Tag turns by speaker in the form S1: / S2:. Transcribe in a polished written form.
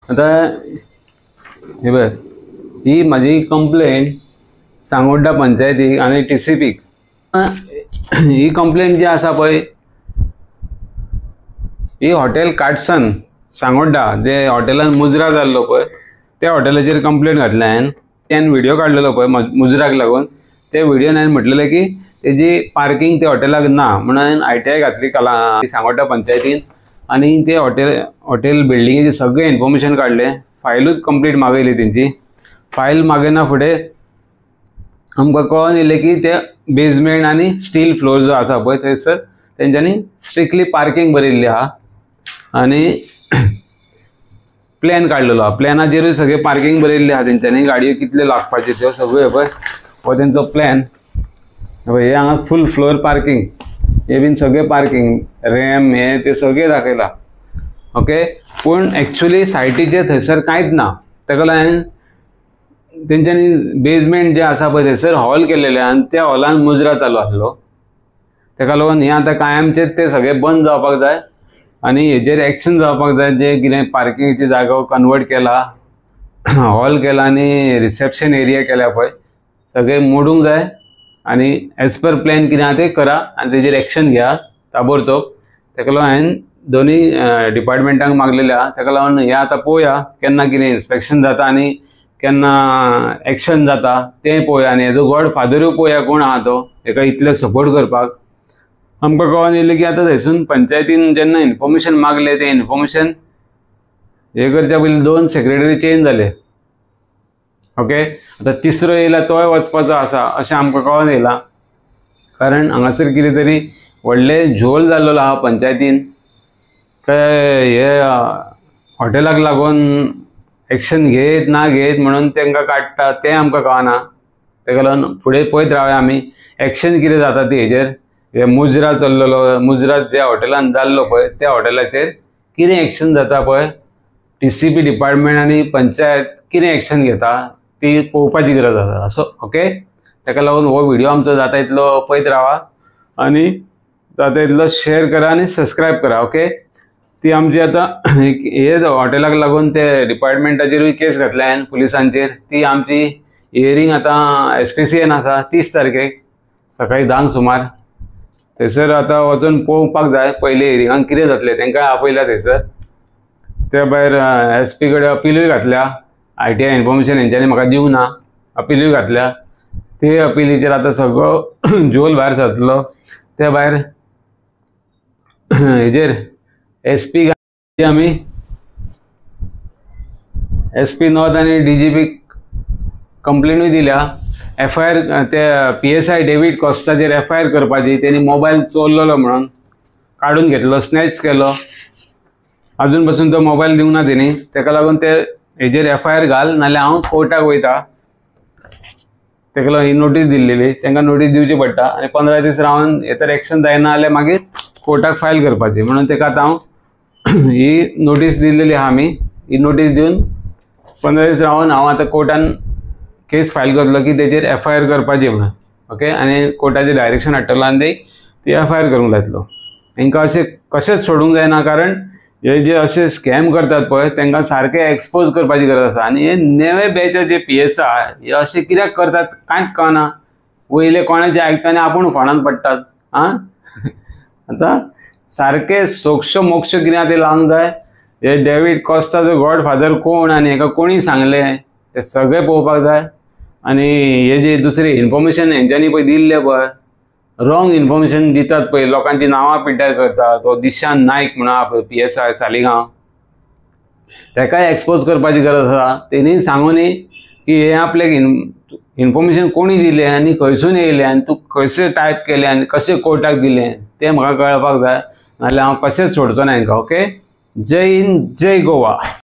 S1: आता हे बघ, ही माझी कंप्लेंट सांगोड्डा पंचायतीक आणि TCPक ही कंप्लेंट जी आसा पळय ही हॉटेल कार्टसन सांगोड्डा जे हॉटेलान मुजरा जाल्लो पळय त्या हॉटेलाचेर कंप्लेंट घातल्या हांवें. त्यान व्हिडिओ काडलेलो पळय मुजराक लागून. ते व्हिडिओन हांवें म्हटलेलें की तेजी पार्किंग त्या हॉटेलाक ना म्हणून हांवें ITI घातली सांगोड्डा पंचायतीन आणि ते हॉटेल बिल्डिंगेचे सगळे इन्फॉर्मेशन काढले. फायलूच कंप्लीट मागयली तेंची. फायल मागयना फुडें आमकां कळोन येयलें की ते बेजमेंट आणि स्टील फ्लोर जो आसा पळय थंयसर तेंच्यांनी स्ट्रिक्टली पार्किंग बरयल्ली आहा आणि प्लॅन काडलेलो आहा. प्लॅनाचेरूय सगळे पार्किंग बरयल्ली आहा तेंच्यांनी, गाडयो कितल्यो लागपाच्यो त्यो सगळ्यो पळय हो तेंचो प्लॅन. हे हांगा फूल फ्लोर पार्किंग, हे बीन सगळे पार्किंग रॅम हे ते सगळे दाखयला. ओके, पूण एक्चुअली सायटीचेर थंयसर कांयच ना. ताका लागून तेंच्यांनी बेजमेंट जे आसा पळय थंयसर हॉल केलेले आनी त्या हॉलान मुजरा चालू आसलो. ताका लागून हे आतां कायमचेच ते सगळे बंद जावपाक जाय आणि हेजेर एक्शन जावपाक जाय. जे कितें पार्किंगची जागो कन्वर्ट केला, हॉल केला आणि रिसेप्शन एरिया केल्या पळय सगळे मोडूंक जाय आणि एज पर प्लॅन कितें आहा तें करा आनी तेजेर एक्शन घेया ताबडतोब. ताका लागून हांवें दोनूय डिपार्टमेंटांक मागलेलें आहा. ताका लागून हे आतां पळोवया केन्ना कितें इन्स्पेक्शन जाता आनी केन्ना एक्शन जाता तें पळोवया आनी हेजो गॉडफादरूय पळोवया कोण आहा तो हेका इतले सपोर्ट करपाक. आमकां कळोन येयलें की आतां थंयसून पंचायतीन जेन्ना इन्फॉर्मेशन मागलें तें इन्फॉर्मेशन हे करच्या पयलीं 2 सेक्रेटरी चेंज जाले. ओके, आतां तिसरो येयला तोय वचपाचो आसा अशें आमकां कळोन येयलां. कारण हांगासर कितें तरी व्हडलें झोल जाल्लो आहा पंचायतीन. हे हॉटेलाक लागून एक्शन घेयत ना घेयत म्हणून तांकां काडटा तें आमकां कळना. ताका लागून फुडें पळयत रावया आमी एक्शन कितें जाता ती हेजेर. हे मुजरा चल्लेलो, मुजरा ज्या हॉटेलान जाल्लो पळय त्या हॉटेलाचेर कितें एक्शन जाता पळय TCP डिपार्टमेंट आनी पंचायत कितें एक्शन घेता ती पळोवपाची गरज आसा. असो ओके, ताका लागून हो व्हिडिओ आमचो जाता तितलो पळयत रावा आनी जाता तितलो शेअर करा आनी सबस्क्रायब करा. ओके, ती आमची आतां हे हॉटेलाक लागून ते डिपार्टमेंटाचेरूय केस घातल्या हांवें पुलिसांचेर. ती आमची हियरींग आतां STCN आसा 30 तारखेक सकाळीं 10 सुमार. थंयसर आतां वचून पळोवपाक जाय पयले हियरिंगाक कितें जातलें तेंकां आपयल्या थंयसर. त्या भायर SP कडेन अपीलूय घातल्या. ITI इन्फॉर्मेशन हेंच्यांनी म्हाका दिवंक ना, अपीलूय घातल्या. ते अपीलीचेर आतां सगळो झोल भायर सरतलो. त्या भायर हेजेर SP आमी SP नॉर्थ आनी DGP कंप्लेनूय दिल्या. FIR ते PSI डेविड कॉस्टाचेर FIR करपाची. तेणी मोबायल चोरलेलो म्हणून काडून घेतलो, स्नॅच केलो. अजून पासून तो मोबायल दिवंक ना तेणी. ताका लागून ते हेजेर FIR घाल नाल्यार हांव कोर्टाक वयता. ताका लागून ही नोटीस दिल्लेली. तांकां नोटीस दिवची पडटा आनी 15 दीस रावन हेतर एक्शन जायना जाल्यार मागीर कोर्टाक फायल करपाची. म्हणून ताका आतां हांव ही नोटीस दिल्लेली आहा आमी. ही नोटीस दिवन 15 दीस रावन हांव आतां कोर्टान केस फायल करतलो की तेजेर FIR करपाची म्हणून. ओके, आनी कोर्टाचें डायरेक्शन हाडटलो आनी ती FIR करूंक लायतलो. तांकां अशें कशेंच सोडूंक जायना. कारण हे जे अशे स्कॅम करतात पळय तांकां सारकें एक्सपोज करपाची गरज आसा. आनी हे नेवे बॅच जे PSI हे अशें कित्याक करतात कांयच कळना. वयले कोणाचें आयकता आनी आपूण फोंडान पडटात. आतां सारकें सोक्ष मोक्ष कितें आहा तें लावंक जाय. हे डेविड कॉस्टाचो गॉडफादर कोण आनी हेका कोणी सांगलें तें सगळें पळोवपाक जाय. आनी हे जे दुसरे इन्फॉर्मेशन हेंच्यांनी पळय दिल्ले पळय रॉंग इन्फॉर्मेशन दितात पळय, लोकांची नांवां पिड्ड्यार करतात. तो दिशांत नायक म्हणून आहा पळय PSI सालिगांव, ताकाय एक्सपोज करपाची गरज आसा. तेणी सांगूं न्ही की हे आपल्याक इन्फॉर्मेशन कोणी दिलें आनी खंयसून येयलें आनी तूं कशें टायप केलें आनी कशें कोर्टाक दिलें तें म्हाका कळपाक जाय. नाल्यार हांव कशेंच सोडचो ना हांकां. ओके, जय हिंद, जय गोवा.